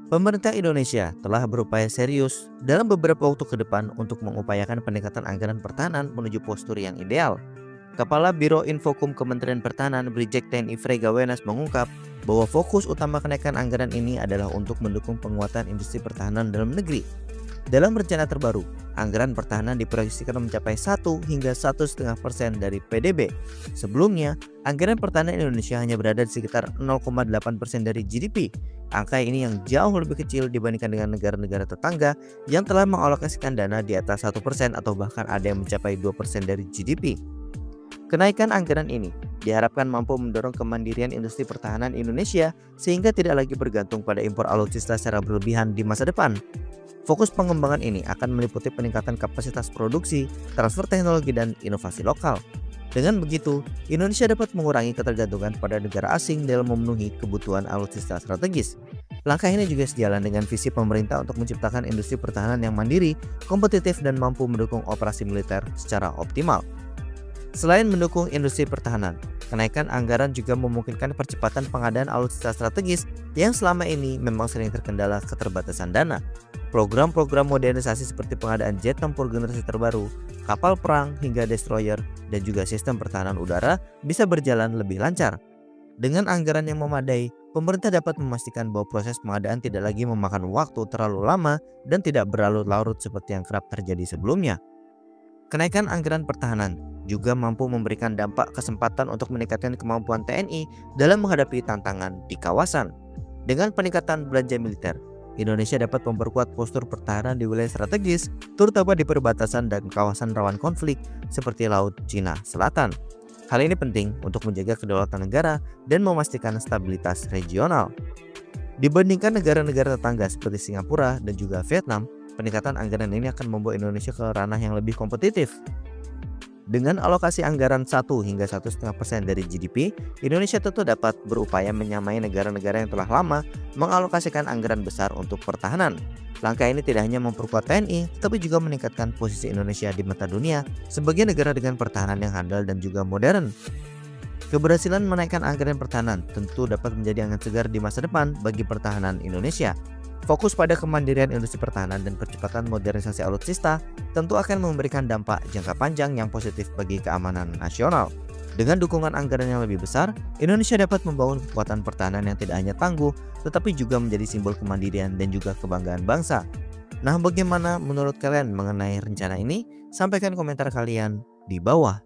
Pemerintah Indonesia telah berupaya serius dalam beberapa waktu ke depan untuk mengupayakan peningkatan anggaran pertahanan menuju postur yang ideal. Kepala Biro Infokum Kementerian Pertahanan Brigjen TNI Frega Wenas mengungkap bahwa fokus utama kenaikan anggaran ini adalah untuk mendukung penguatan industri pertahanan dalam negeri. Dalam rencana terbaru, anggaran pertahanan diproyeksikan mencapai 1 hingga 1,5% dari PDB. Sebelumnya, anggaran pertahanan Indonesia hanya berada di sekitar 0,8% dari GDP. Angka ini yang jauh lebih kecil dibandingkan dengan negara-negara tetangga yang telah mengalokasikan dana di atas 1% atau bahkan ada yang mencapai 2% dari GDP. Kenaikan anggaran ini diharapkan mampu mendorong kemandirian industri pertahanan Indonesia sehingga tidak lagi bergantung pada impor alutsista secara berlebihan di masa depan. Fokus pengembangan ini akan meliputi peningkatan kapasitas produksi, transfer teknologi, dan inovasi lokal. Dengan begitu, Indonesia dapat mengurangi ketergantungan pada negara asing dalam memenuhi kebutuhan alutsista strategis. Langkah ini juga sejalan dengan visi pemerintah untuk menciptakan industri pertahanan yang mandiri, kompetitif, dan mampu mendukung operasi militer secara optimal. Selain mendukung industri pertahanan, kenaikan anggaran juga memungkinkan percepatan pengadaan alutsista strategis yang selama ini memang sering terkendala keterbatasan dana. Program-program modernisasi seperti pengadaan jet tempur generasi terbaru, kapal perang hingga destroyer, dan juga sistem pertahanan udara bisa berjalan lebih lancar. Dengan anggaran yang memadai, pemerintah dapat memastikan bahwa proses pengadaan tidak lagi memakan waktu terlalu lama dan tidak berlarut-larut seperti yang kerap terjadi sebelumnya. Kenaikan anggaran pertahanan juga mampu memberikan dampak kesempatan untuk meningkatkan kemampuan TNI dalam menghadapi tantangan di kawasan. Dengan peningkatan belanja militer, Indonesia dapat memperkuat postur pertahanan di wilayah strategis, terutama di perbatasan dan kawasan rawan konflik seperti Laut Cina Selatan. Hal ini penting untuk menjaga kedaulatan negara dan memastikan stabilitas regional. Dibandingkan negara-negara tetangga seperti Singapura dan juga Vietnam, peningkatan anggaran ini akan membawa Indonesia ke ranah yang lebih kompetitif. Dengan alokasi anggaran 1 hingga 1,5% dari GDP, Indonesia tentu dapat berupaya menyamai negara-negara yang telah lama mengalokasikan anggaran besar untuk pertahanan. Langkah ini tidak hanya memperkuat TNI, tetapi juga meningkatkan posisi Indonesia di mata dunia sebagai negara dengan pertahanan yang handal dan juga modern. Keberhasilan menaikkan anggaran pertahanan tentu dapat menjadi angin segar di masa depan bagi pertahanan Indonesia. Fokus pada kemandirian industri pertahanan dan percepatan modernisasi alutsista tentu akan memberikan dampak jangka panjang yang positif bagi keamanan nasional. Dengan dukungan anggaran yang lebih besar, Indonesia dapat membangun kekuatan pertahanan yang tidak hanya tangguh, tetapi juga menjadi simbol kemandirian dan juga kebanggaan bangsa. Nah, bagaimana menurut kalian mengenai rencana ini? Sampaikan komentar kalian di bawah.